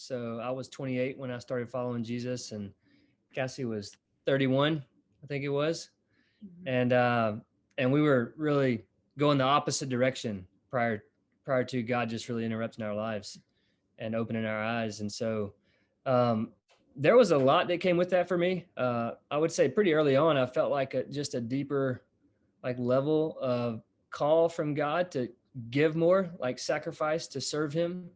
So I was 28 when I started following Jesus, and Cassie was 31, I think it was. Mhm. And we were really going the opposite direction prior to God just really interrupting our lives and opening our eyes. And so um, there was a lot that came with that for me. I would say pretty early on, I felt like just a deeper like level of call from God to give more, like sacrifice to serve Him.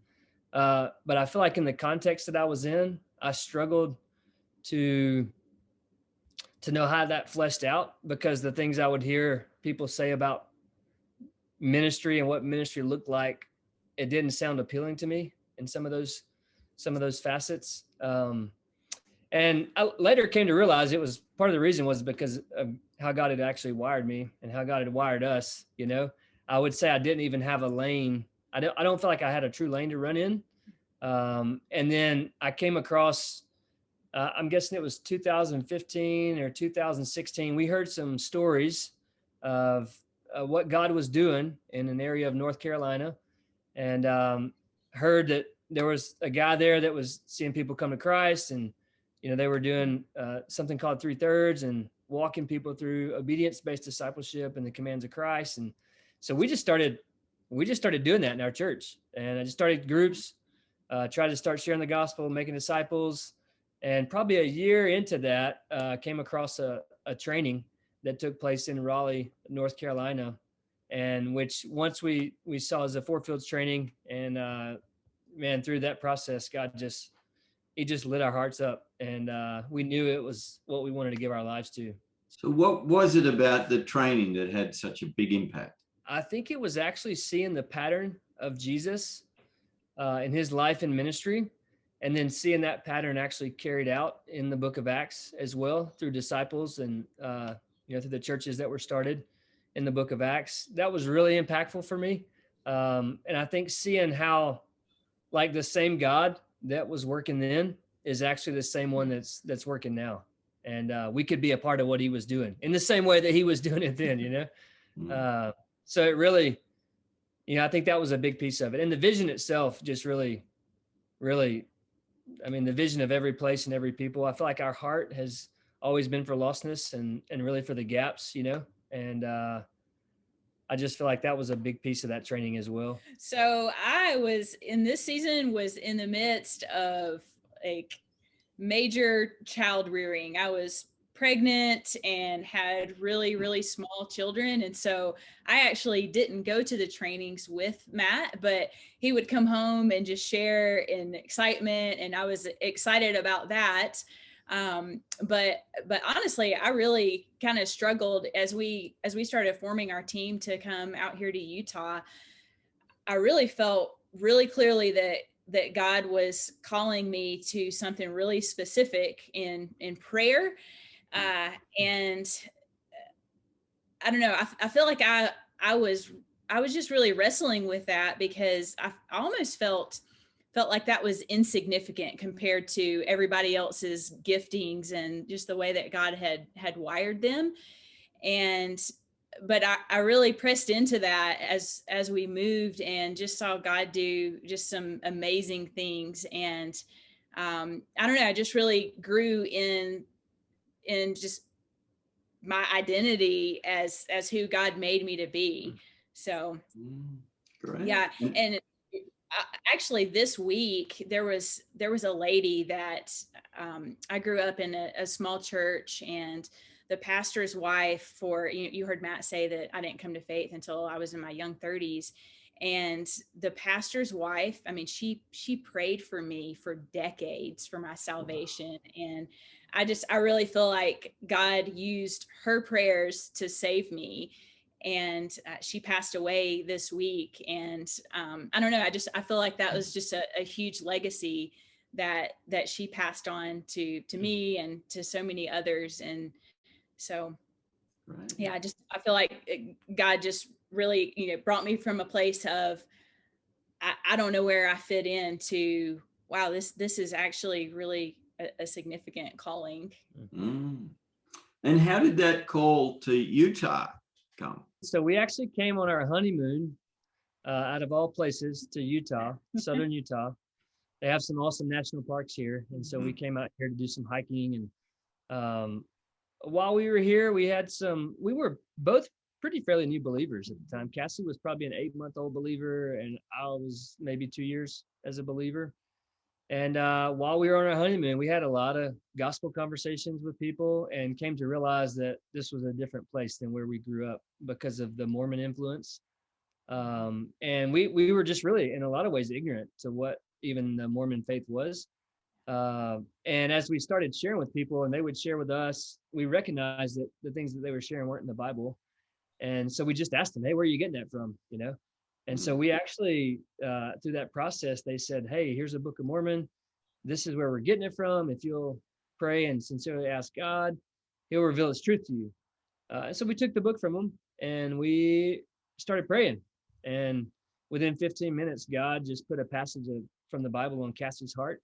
But I feel like in the context that I was in, I struggled to know how that fleshed out, because the things I would hear people say about ministry and what ministry looked like, it didn't sound appealing to me in some of those facets. And I later came to realize it was part of the reason was because of how God had actually wired me and how God had wired us. I would say I didn't even have a lane. I don't feel like I had a true lane to run in. And then I came across, I'm guessing it was 2015 or 2016. We heard some stories of what God was doing in an area of North Carolina, and heard that there was a guy there that was seeing people come to Christ, and they were doing something called 3/3 and walking people through obedience-based discipleship and the commands of Christ. And so we just started doing that in our church, and I just started groups, tried to start sharing the gospel, making disciples. And probably a year into that, came across a training that took place in Raleigh, North Carolina, and which once we saw as a Four Fields training. And man, through that process, he just lit our hearts up, and we knew it was what we wanted to give our lives to. So what was it about the training that had such a big impact? I think it was actually seeing the pattern of Jesus in his life and ministry, and then seeing that pattern actually carried out in the book of Acts as well, through disciples and through the churches that were started in the book of Acts. That was really impactful for me. And I think seeing how like the same God that was working then is actually the same one that's working now. And we could be a part of what he was doing in the same way that he was doing it then. So it really, I think that was a big piece of it. And the vision itself just really, really, I mean, the vision of every place and every people, I feel like our heart has always been for lostness and really for the gaps, and I just feel like that was a big piece of that training as well. So I was in this season was in the midst of like major child rearing. I was pregnant and had really, really small children. And so I actually didn't go to the trainings with Matt, but he would come home and just share in excitement. And I was excited about that. But honestly, I really kind of struggled as we started forming our team to come out here to Utah. I really felt really clearly that God was calling me to something really specific in prayer. And I don't know, I feel like I was just really wrestling with that, because I almost felt like that was insignificant compared to everybody else's giftings and just the way that God had wired them. But I really pressed into that as we moved, and just saw God do just some amazing things. And I don't know, I just really grew in just my identity as who God made me to be. So Great. yeah. And actually this week there was a lady that I grew up in a small church, and the pastor's wife you heard Matt say that I didn't come to faith until I was in my young 30s. And the pastor's wife, I mean, she prayed for me for decades for my salvation. And I really feel like God used her prayers to save me. And she passed away this week. And I don't know, I feel like that was just a huge legacy that she passed on to me and to so many others. And so, Right. yeah, I feel like God just really, brought me from a place of, I don't know where I fit in, to, wow, this is actually really a significant calling. Mm. And how did that call to Utah come? So we actually came on our honeymoon out of all places to Utah, southern Utah. they have some awesome national parks here. And so we came out here to do some hiking. And while we were here, we were both pretty fairly new believers at the time. Cassie was probably an 8-month-old believer, and I was maybe 2 years as a believer. And while we were on our honeymoon, we had a lot of gospel conversations with people and came to realize that this was a different place than where we grew up because of the Mormon influence. And we were just really, in a lot of ways, ignorant to what even the Mormon faith was. And as we started sharing with people and they would share with us, we recognized that the things that they were sharing weren't in the Bible. And so we just asked them, hey, where are you getting that from? And so we actually, through that process, they said, hey, here's a Book of Mormon. This is where we're getting it from. If you'll pray and sincerely ask God, he'll reveal his truth to you. And so we took the book from them and we started praying. And within 15 minutes, God just put a passage from the Bible on Cassie's heart,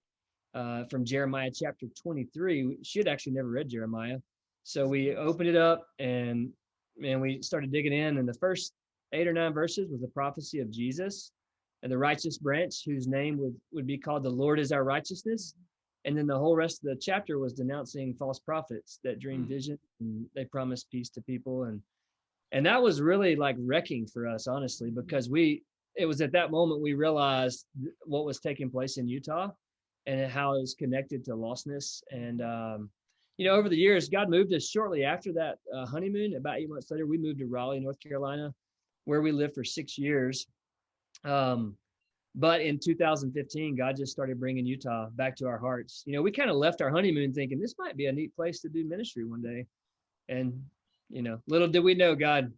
from Jeremiah chapter 23. She had actually never read Jeremiah. So we opened it up and we started digging in. And the first 8 or 9 verses was a prophecy of Jesus and the righteous branch, whose name would be called the Lord is our righteousness. And then the whole rest of the chapter was denouncing false prophets that dream vision and they promised peace to people. And that was really like wrecking for us, honestly, because it was at that moment we realized what was taking place in Utah and how it was connected to lostness. And over the years, God moved us shortly after that honeymoon. About 8 months later, we moved to Raleigh, North Carolina, where we lived for 6 years. But in 2015, God just started bringing Utah back to our hearts. We kind of left our honeymoon thinking this might be a neat place to do ministry one day. And, little did we know God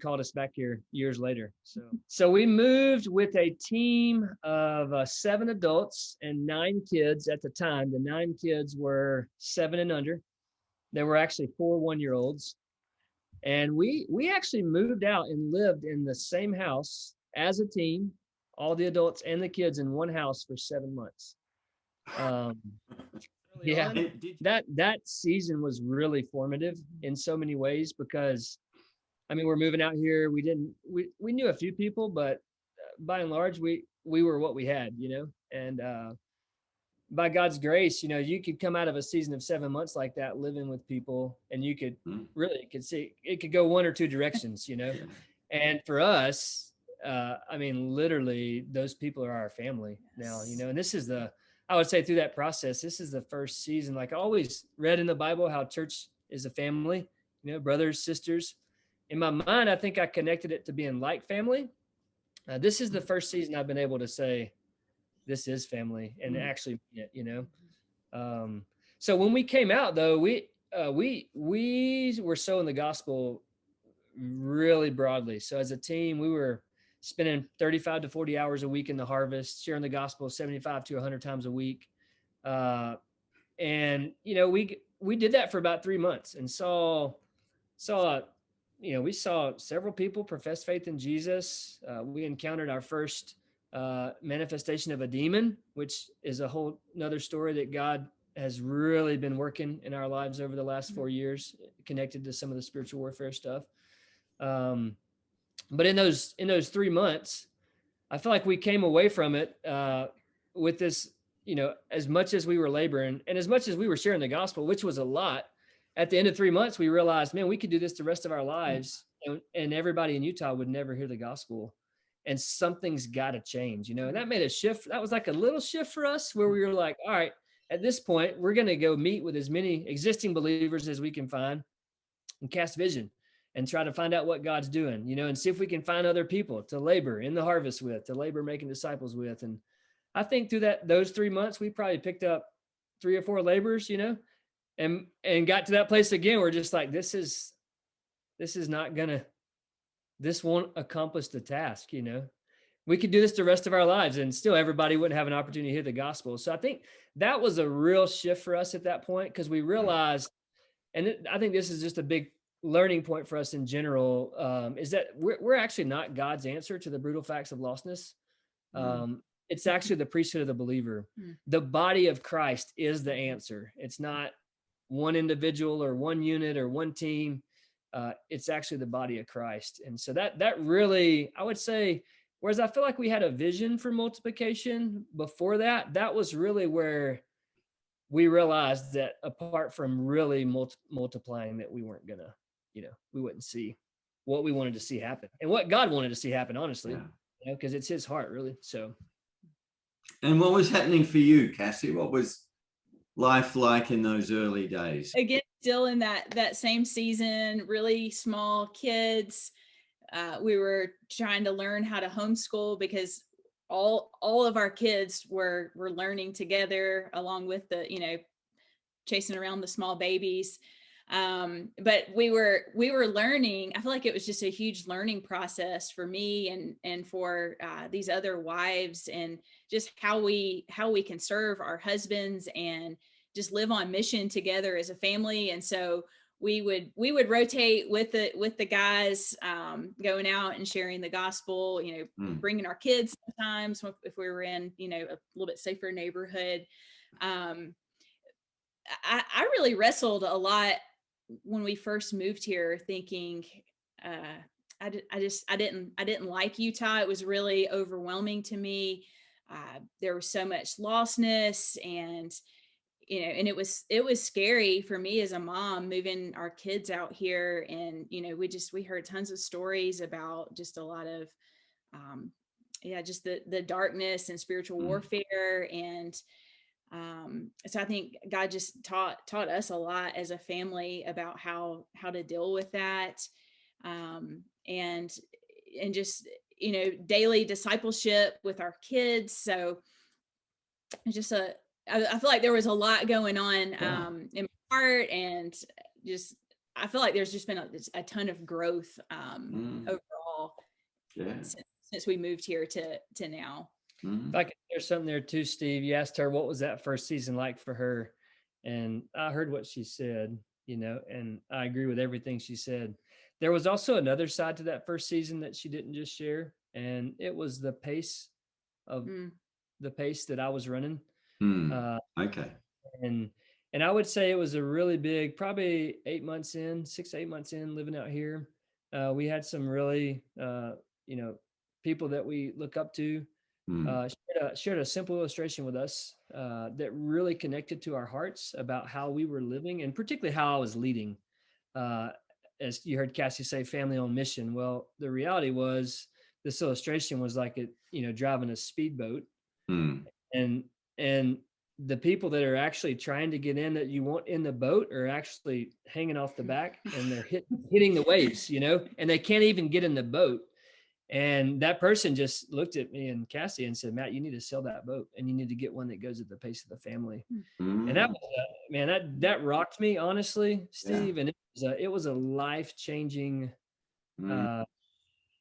called us back here years later. So we moved with a team of 7 adults and 9 kids at the time. The 9 kids were 7 and under. There were actually 4 1-year-olds. And we actually moved out and lived in the same house as a team, all the adults and the kids in one house for 7 months. Yeah, that season was really formative in so many ways because, we're moving out here. We knew a few people, but by and large, we were what we had, and by God's grace, you could come out of a season of 7 months like that, living with people, and you could see it could go one or two directions, And for us, literally those people are our family now, and this is I would say through that process, this is the first season, like I always read in the Bible how church is a family, brothers, sisters. In my mind, I think I connected it to being like family. This is the first season I've been able to say, this is family and actually, so when we came out though, we were sowing the gospel really broadly. So as a team, we were spending 35 to 40 hours a week in the harvest, sharing the gospel 75 to 100 times a week. And, we did that for about 3 months and we saw several people profess faith in Jesus. We encountered our first manifestation of a demon, which is a whole nother story that God has really been working in our lives over the last 4 years, connected to some of the spiritual warfare stuff. But in those 3 months, I feel like we came away from it with this, as much as we were laboring and as much as we were sharing the gospel, which was a lot. At the end of 3 months, we realized, man, we could do this the rest of our lives, and everybody in Utah would never hear the gospel. And something's got to change, and that made a shift. That was like a little shift for us where we were like, all right, at this point, we're going to go meet with as many existing believers as we can find and cast vision and try to find out what God's doing, and see if we can find other people to labor in the harvest with, to labor making disciples with. And I think through those 3 months, we probably picked up 3 or 4 laborers, and got to that place again. We're just like, this won't accomplish the task. We could do this the rest of our lives and still everybody wouldn't have an opportunity to hear the gospel. So I think that was a real shift for us at that point, because we realized, and I think this is just a big learning point for us in general, is that we're actually not God's answer to the brutal facts of lostness. It's actually the priesthood of the believer. The body of Christ is the answer. It's not one individual or one unit or one team. It's actually the body of Christ. And so that really, I would say, Whereas I feel like we had a vision for multiplication before that. That was really where we realized that apart from really multiplying, that we weren't gonna, we wouldn't see what we wanted to see happen and what God wanted to see happen, honestly, because it's his heart, really. So. And what was happening for you, Cassie? What was life like in those early days? Again, still in that same season, really small kids. We were trying to learn how to homeschool because all of our kids were learning together along with the, chasing around the small babies. But we were learning. I feel like it was just a huge learning process for me and for these other wives, and just how we can serve our husbands and just live on mission together as a family. And so we would rotate with the guys, going out and sharing the gospel, bringing our kids sometimes if we were in, a little bit safer neighborhood. I really wrestled a lot when we first moved here, thinking, I didn't like Utah. It was really overwhelming to me. There was so much lostness, and and it was scary for me as a mom moving our kids out here. And we heard tons of stories about just a lot of just the darkness and spiritual warfare. And so I think God just taught us a lot as a family about how to deal with that, and just daily discipleship with our kids. So it's just I feel like there was a lot going on in my heart, and just I feel like there's just been a ton of growth overall since we moved here to now. If I could share something there too, Steve, you asked her what was that first season like for her, and I heard what she said, and I agree with everything she said. There was also another side to that first season that she didn't just share, and it was the pace that I was running. Okay. And I would say it was a really big, probably 6 to 8 months in living out here. We had some really, people that we look up to, shared a simple illustration with us that really connected to our hearts about how we were living, and particularly how I was leading. As you heard Cassie say, family on mission. Well, the reality was this illustration was like driving a speedboat, and the people that are actually trying to get in that you want in the boat are actually hanging off the back, and they're hitting the waves, and they can't even get in the boat. And that person just looked at me and Cassie and said, Matt, you need to sell that boat, and you need to get one that goes at the pace of the family. And that was, that rocked me, honestly, Steve. And it was a life-changing, that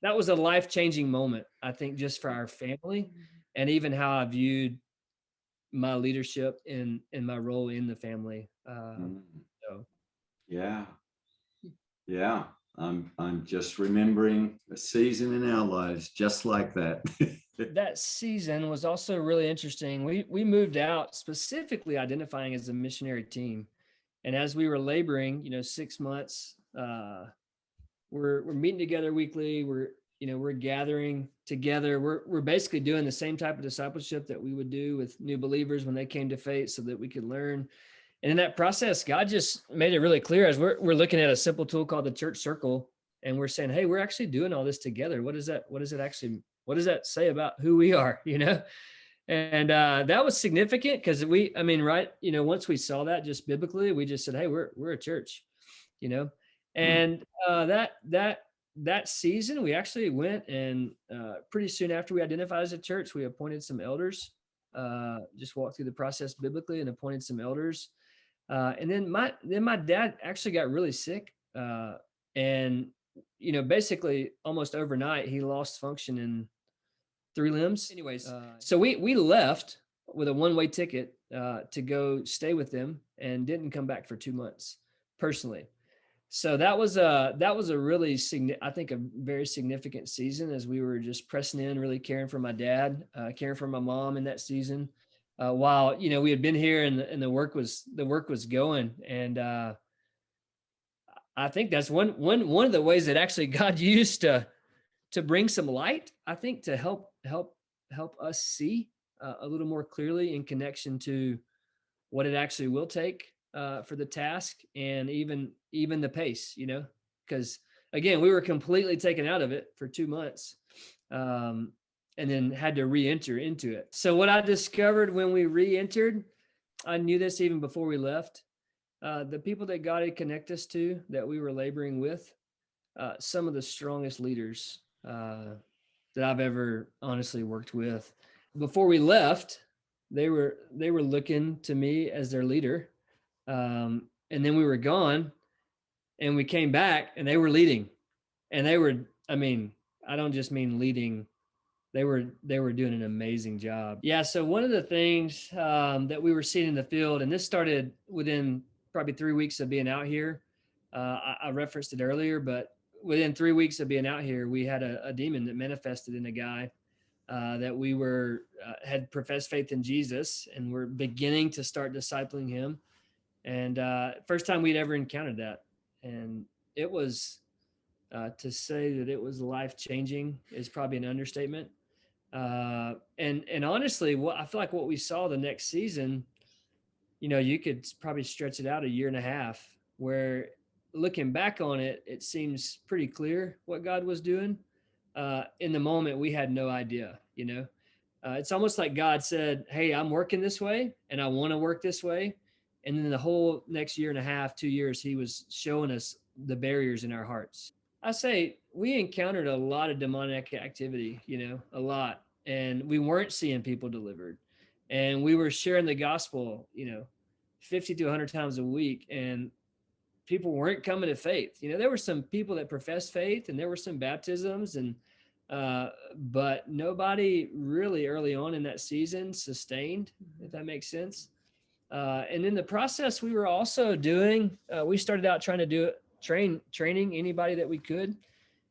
was a life-changing moment, I think, just for our family, and even how I viewed my leadership in my role in the family. I'm just remembering a season in our lives just like that. That season was also really interesting. We moved out specifically identifying as a missionary team, and as we were laboring, 6 months, we're meeting together weekly. We're gathering together. We're basically doing the same type of discipleship that we would do with new believers when they came to faith, so that we could learn. And in that process, God just made it really clear as we're looking at a simple tool called the church circle, and we're saying, hey, we're actually doing all this together. What does that say about who we are? And that was significant because once we saw that just biblically, we just said, hey, we're a church, and that season we actually went, and pretty soon after we identified as a church, we appointed some elders, just walked through the process biblically and appointed some elders. And then my dad actually got really sick, and basically almost overnight he lost function in 3 limbs. Anyways, so we left with a one-way ticket to go stay with them, and didn't come back for 2 months personally. So that was a really I think a very significant season, as we were just pressing in, really caring for my dad, caring for my mom in that season. While we had been here, and the work was going, and I think that's one of the ways that actually God used to to bring some light, I think, to help us see a little more clearly in connection to what it actually will take for the task, and even the pace, because again, we were completely taken out of it for 2 months, and then had to re-enter into it. So what I discovered when we re-entered, I knew this even before we left, the people that God had connected us to, that we were laboring with, some of the strongest leaders that I've ever honestly worked with. Before we left, they were looking to me as their leader, and then we were gone, and we came back, and they were leading, and they were. I mean, I don't just mean leading. They were doing an amazing job. Yeah. So one of the things that we were seeing in the field, and this started within probably 3 weeks of being out here. I referenced it earlier, but within 3 weeks of being out here, we had a demon that manifested in a guy that we were had professed faith in Jesus, and we're beginning to start discipling him. And first time we'd ever encountered that, and it was to say that it was life changing is probably an understatement. And honestly, what I feel like what we saw the next season, you could probably stretch it out a year and a half, where looking back on it, it seems pretty clear what God was doing. In the moment, we had no idea, it's almost like God said, "Hey, I'm working this way and I want to work this way." And then the whole next year and a half, 2 years, he was showing us the barriers in our hearts. I say we encountered a lot of demonic activity, a lot. And we weren't seeing people delivered. And we were sharing the gospel, 50 to 100 times a week. And people weren't coming to faith. There were some people that professed faith, and there were some baptisms, and but nobody really early on in that season sustained, if that makes sense. And in the process, we were also doing, we started out trying to do training anybody that we could.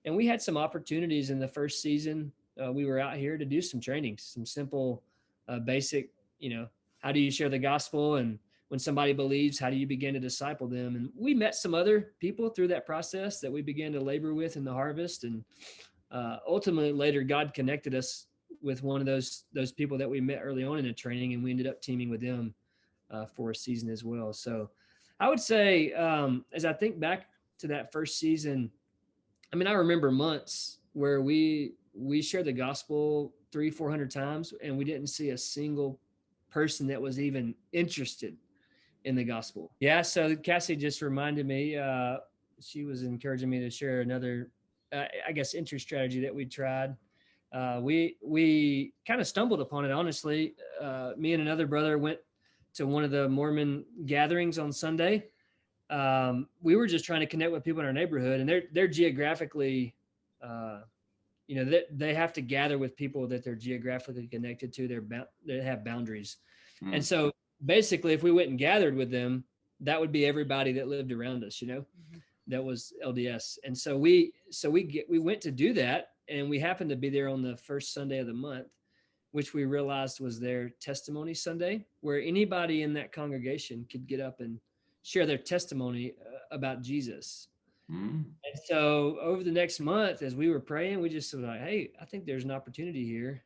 And we had some opportunities in the first season. We were out here to do some trainings, some simple, basic, how do you share the gospel? And when somebody believes, how do you begin to disciple them? And we met some other people through that process that we began to labor with in the harvest. And ultimately later, God connected us with one of those people that we met early on in the training, and we ended up teaming with them for a season as well. So I would say, as I think back to that first season, I mean, I remember months where we shared the gospel 300-400 times, and we didn't see a single person that was even interested in the gospel. Yeah. So Cassie just reminded me, she was encouraging me to share another, I guess, entry strategy that we tried. We kind of stumbled upon it, honestly. Me and another brother went to one of the Mormon gatherings on Sunday. We were just trying to connect with people in our neighborhood, and they're geographically, they have to gather with people that they're geographically connected to. They have boundaries. And so basically, if we went and gathered with them, that would be everybody that lived around us, that was LDS. And so we went to do that, and we happened to be there on the first Sunday of the month, which we realized was their testimony Sunday, where anybody in that congregation could get up and share their testimony about Jesus. And so over the next month, as we were praying, we just were like, hey, I think there's an opportunity here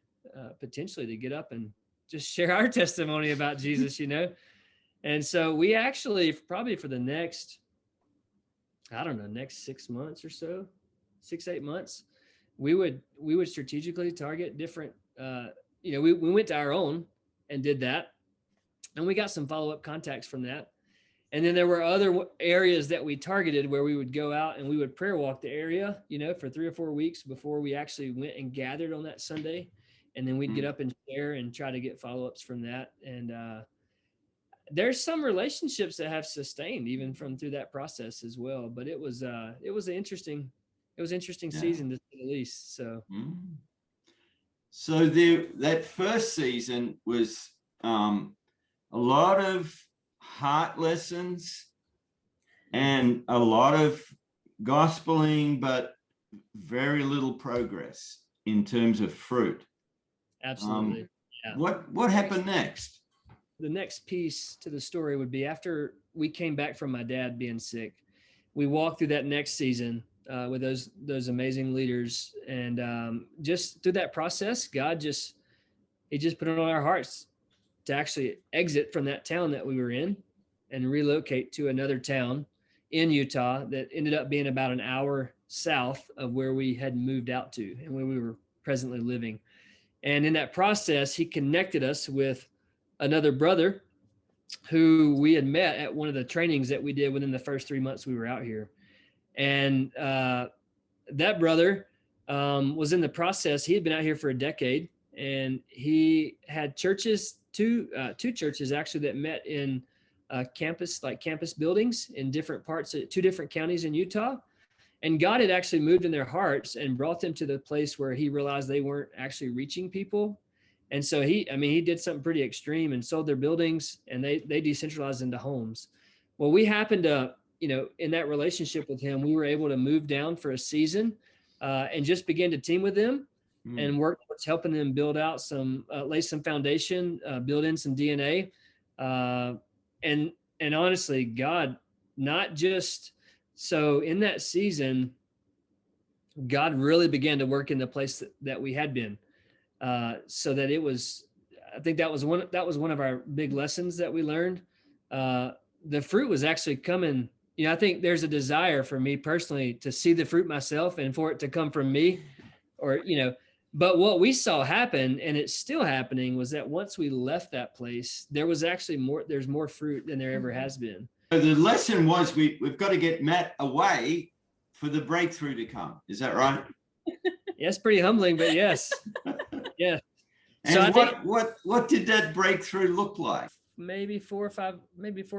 potentially to get up and just share our testimony about Jesus, And so we actually, probably for the next, next 6 months or so, 6-8 months, we would strategically target different, we went to our own and did that. And we got some follow-up contacts from that. And then there were other areas that we targeted where we would go out and we would prayer walk the area, for 3 or 4 weeks before we actually went and gathered on that Sunday. And then we'd get up and share and try to get follow-ups from that. And there's some relationships that have sustained even from through that process as well. But it was an interesting season, to say the least. So that first season was a lot of heart lessons and a lot of gospeling, but very little progress in terms of fruit. Absolutely. What happened next? The next piece to the story would be after we came back from my dad being sick. We walked through that next season, with those amazing leaders. And just through that process, he just put it on our hearts to actually exit from that town that we were in and relocate to another town in Utah that ended up being about an hour south of where we had moved out to and where we were presently living. And in that process, he connected us with another brother who we had met at one of the trainings that we did within the first 3 months we were out here. And that brother was in the process. He had been out here for a decade, and he had churches, two churches actually, that met in campus buildings in different parts of 2 different counties in Utah. And God had actually moved in their hearts and brought them to the place where he realized they weren't actually reaching people. And so he did something pretty extreme and sold their buildings, and they decentralized into homes. Well, we happened to, in that relationship with him, we were able to move down for a season and just begin to team with them and work towards helping them build out lay some foundation, build in some DNA. And honestly, God, not just, so in that season, God really began to work in the place that we had been. So that I think that was one of our big lessons that we learned. The fruit was actually coming. I think there's a desire for me personally to see the fruit myself and for it to come from me, but what we saw happen, and it's still happening, was that once we left that place, there's more fruit than there ever has been. So the lesson was we've got to get Matt away for the breakthrough to come. Is that right? Yeah, it's pretty humbling, but yes. Yeah. And so what did that breakthrough look like? Maybe 4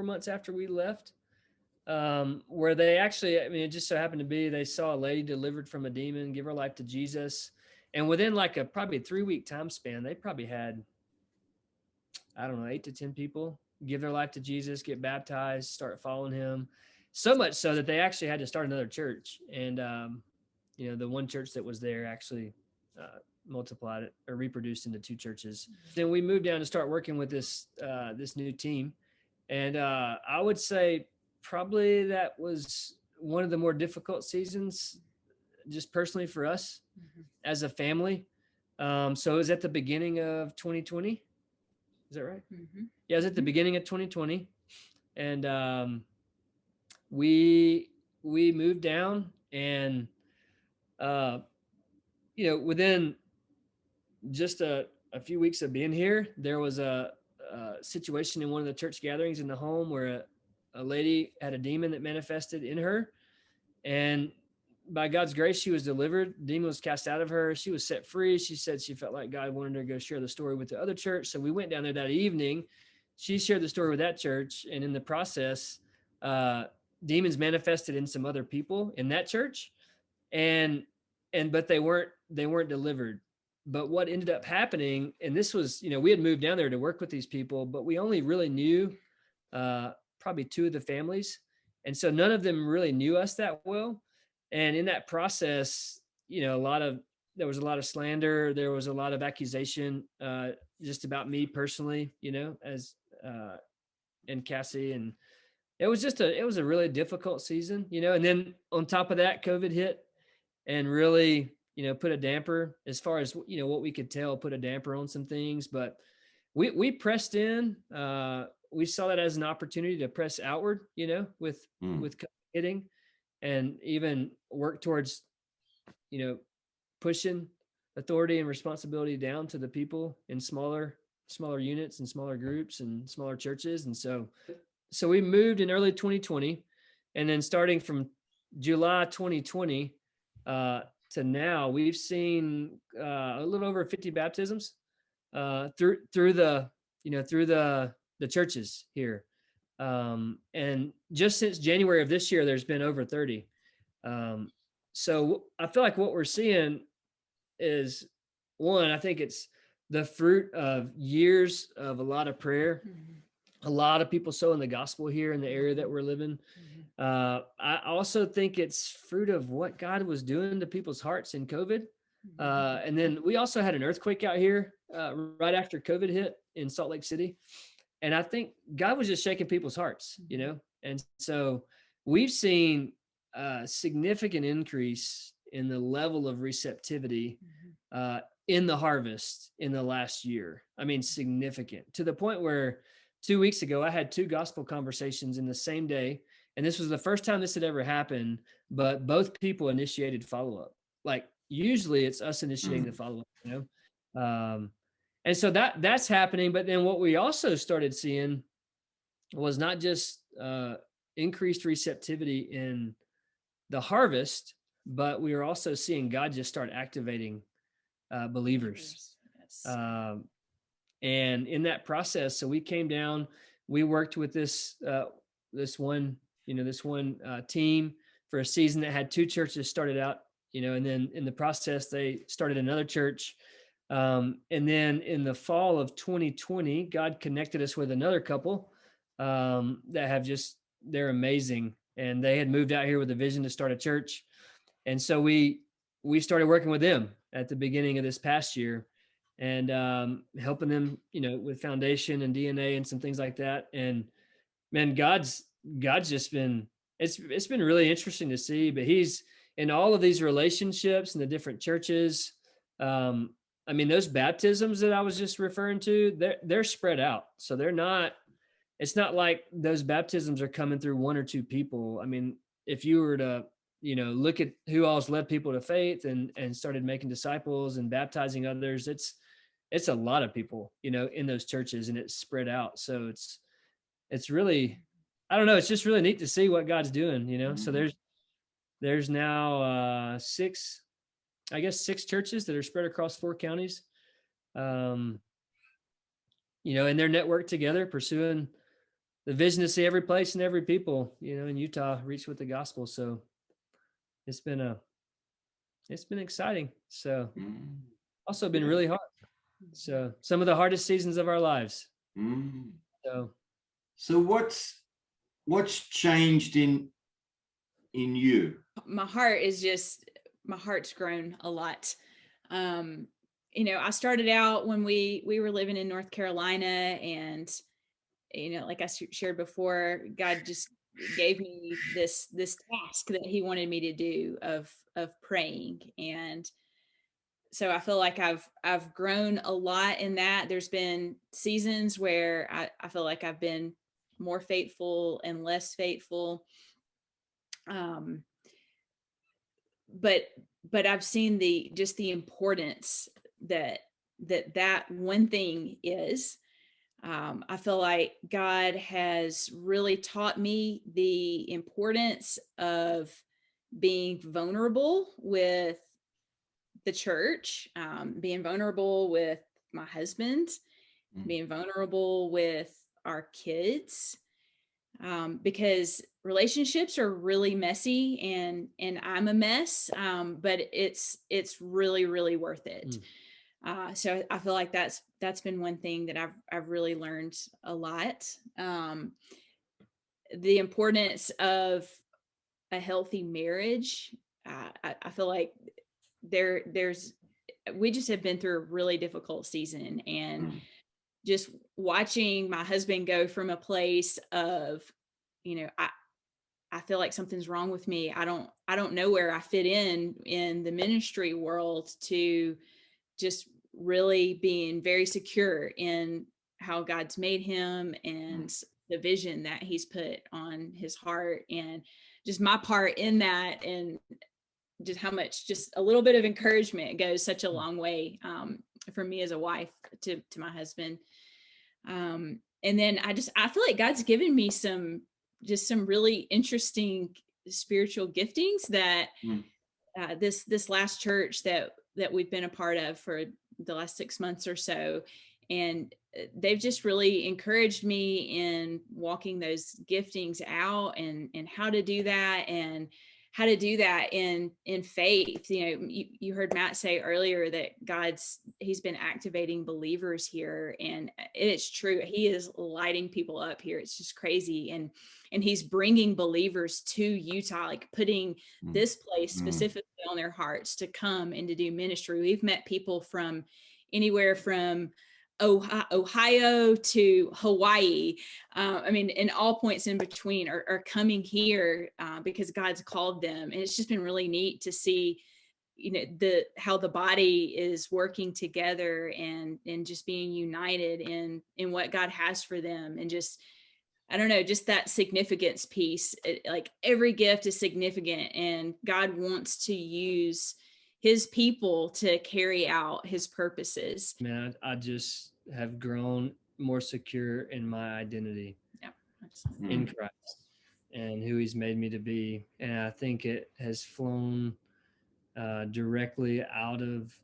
months after we left, where they actually, it just so happened to be, they saw a lady delivered from a demon, give her life to Jesus. And within like a probably 3-week time span, they probably had, 8 to 10 people give their life to Jesus, get baptized, start following him. So much so that they actually had to start another church. And, the one church that was there actually multiplied it or reproduced into 2 churches. Then we moved down to start working with this new team. And I would say probably that was one of the more difficult seasons, just personally for us as a family. So it was at the beginning of 2020. Is that right? Mm-hmm. Yeah, it was at the beginning of 2020. And we moved down, and within just a few weeks of being here, there was a situation in one of the church gatherings in the home where a lady had a demon that manifested in her, and by God's grace, she was delivered. The demon was cast out of her. She was set free. She said she felt like God wanted her to go share the story with the other church. So we went down there that evening. She shared the story with that church, and in the process, demons manifested in some other people in that church, but they weren't delivered. But what ended up happening, and this was, we had moved down there to work with these people, but we only really knew probably 2 of the families. And so none of them really knew us that well. And in that process, there was a lot of slander. There was a lot of accusation just about me personally, and Cassie. And it was a really difficult season, and then on top of that, COVID hit and really, put a damper, as far as, what we could tell, put a damper on some things. But we pressed in. We saw that as an opportunity to press outward, with hitting, and even work towards, pushing authority and responsibility down to the people in smaller units and smaller groups and smaller churches. And so we moved in early 2020, and then starting from July 2020 to now, we've seen a little over 50 baptisms through the churches here. And just since January of this year, there's been over 30. So I feel like what we're seeing is, one, I think it's the fruit of years of a lot of prayer, a lot of people sowing the gospel here in the area that we're living. I also think it's fruit of what God was doing to people's hearts in COVID. And then we also had an earthquake out here right after COVID hit in Salt Lake City. And I think God was just shaking people's hearts, And so we've seen a significant increase in the level of receptivity in the harvest in the last year. I mean, significant, to the point where 2 weeks ago, I had 2 gospel conversations in the same day. And this was the first time this had ever happened, but both people initiated follow-up. Like usually it's us initiating the follow-up, and so that's happening. But then what we also started seeing was not just increased receptivity in the harvest, but we were also seeing God just start activating believers. Yes. And in that process, so we came down, we worked with this one team for a season that had 2 churches started out, and then in the process, they started another church. And then in the fall of 2020, God connected us with another couple that they're amazing. And they had moved out here with a vision to start a church. And so we started working with them at the beginning of this past year, and helping them, with foundation and DNA and some things like that. And man, God's just been, it's been really interesting to see. But He's in all of these relationships and the different churches. I mean, those baptisms that I was just referring to, they're spread out. So it's not like those baptisms are coming through 1 or 2 people. I mean, if you were to, look at who all's led people to faith and started making disciples and baptizing others, it's a lot of people, in those churches, and it's spread out. So it's really, I don't know, it's just really neat to see what God's doing, So there's now 6 churches that are spread across 4 counties, and they're networked together, pursuing the vision to see every place and every people, in Utah reached with the gospel. So it's been exciting. So also been really hard. So some of the hardest seasons of our lives. So what's changed in you? My heart's grown a lot. I started out when we were living in North Carolina, and like I shared before, God just gave me this task that He wanted me to do of praying. And so I feel like I've grown a lot in that. There's been seasons where I feel like I've been more faithful and less faithful. But I've seen the importance that one thing is. I feel like God has really taught me the importance of being vulnerable with the church, being vulnerable with my husband, being vulnerable with our kids, because relationships are really messy, and I'm a mess, but it's really, really worth it. So I feel like that's been one thing that I've really learned a lot. The importance of a healthy marriage. I feel like we just have been through a really difficult season, and just watching my husband go from a place of, I feel like something's wrong with me. I don't know where I fit in the ministry world, to just really being very secure in how God's made him and the vision that He's put on his heart, and just my part in that, and just how much just a little bit of encouragement goes such a long way, for me as a wife to my husband. And then I feel like God's given me some really interesting spiritual giftings that this last church that we've been a part of for the last 6 months or so, and they've just really encouraged me in walking those giftings out, and how to do that, and how to do that in faith. You heard Matt say earlier that He's been activating believers here, and it's true. He is lighting people up here. It's just crazy. And He's bringing believers to Utah, like putting this place specifically on their hearts to come and to do ministry. We've met people from anywhere from Ohio to Hawaii. I mean, and all points in between are coming here because God's called them. And it's just been really neat to see, how the body is working together and just being united in what God has for them. And just, I don't know, just that significance piece. Like every gift is significant, and God wants to use his people to carry out his purposes. Man, I just have grown more secure in my identity in Christ and who he's made me to be. And I think it has flown directly out of,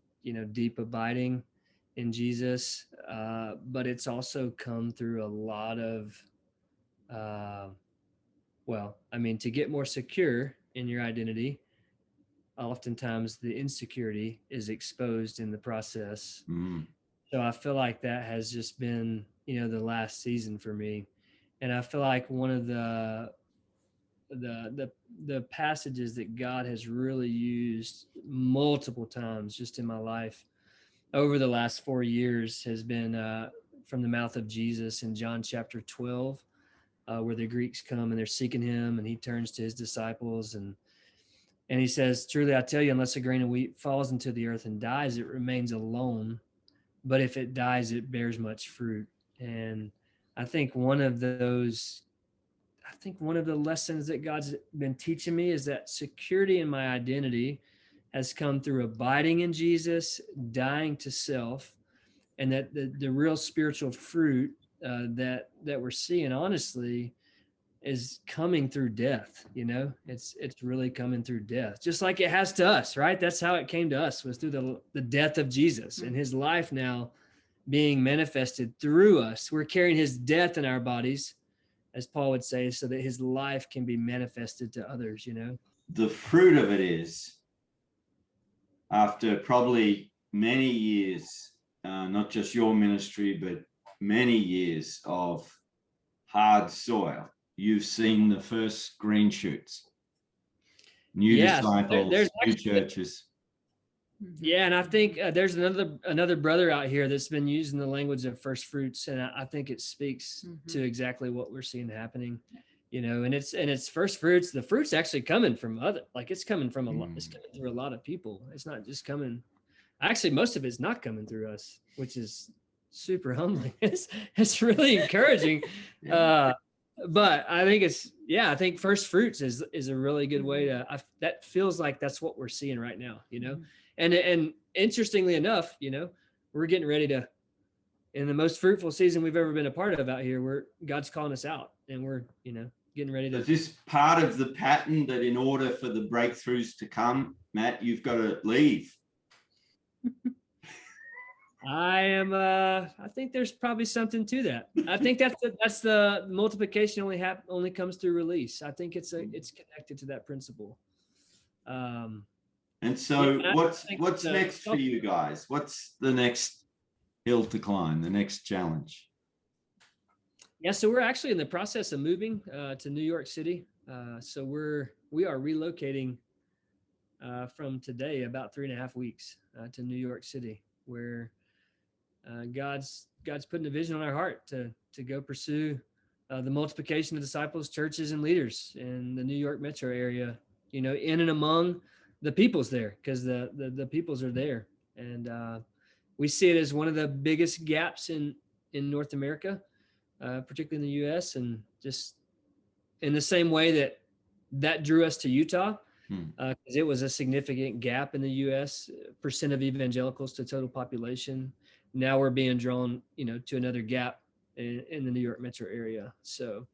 deep abiding in Jesus. But it's also come through a lot of, to get more secure in your identity, oftentimes the insecurity is exposed in the process. So I feel like that has just been, the last season for me. And I feel like one of the passages that God has really used multiple times just in my life over the last 4 years has been from the mouth of Jesus in John chapter 12, where the Greeks come and they're seeking him, and he turns to his disciples and he says, "Truly, I tell you, unless a grain of wheat falls into the earth and dies, it remains alone. But if it dies, it bears much fruit." And I think one of the lessons that God's been teaching me is that security in my identity has come through abiding in Jesus, dying to self, and that the real spiritual fruit that we're seeing, honestly, is coming through death. It's really coming through death, just like it has to us, right? That's how it came to us, was through the death of Jesus, and his life now being manifested through us. We're carrying his death in our bodies, as Paul would say, so that his life can be manifested to others. The fruit of it is, after probably many years, not just your ministry, but many years of hard soil, you've seen the first green shoots, new disciples, new churches. Yeah, and I think there's another brother out here that's been using the language of first fruits, and I think it speaks to exactly what we're seeing happening. And it's first fruits. The fruit's actually coming from it's coming from a lot. It's coming through a lot of people. It's not just coming. Actually, most of it's not coming through us, which is super humbling. It's really encouraging. But I think I think first fruits is a really good way that feels like that's what we're seeing right now, and interestingly enough, we're getting ready to, in the most fruitful season we've ever been a part of out here, God's calling us out, and we're, getting ready to. Is this part of the pattern that in order for the breakthroughs to come, Matt, you've got to leave? I think there's probably something to that. I think that's the multiplication only comes through release. I think it's connected to that principle. And so what's next for you guys? What's the next hill to climb, the next challenge? Yeah, so we're actually in the process of moving to New York City. So we are relocating from today, about 3.5 weeks, to New York City, where God's putting a vision on our heart to go pursue the multiplication of disciples, churches, and leaders in the New York metro area, in and among the peoples there, because the peoples are there. And we see it as one of the biggest gaps in North America, particularly in the U.S., and just in the same way that drew us to Utah, because it was a significant gap in the U.S., percent of evangelicals to total population. Now we're being drawn, to another gap in the New York metro area. So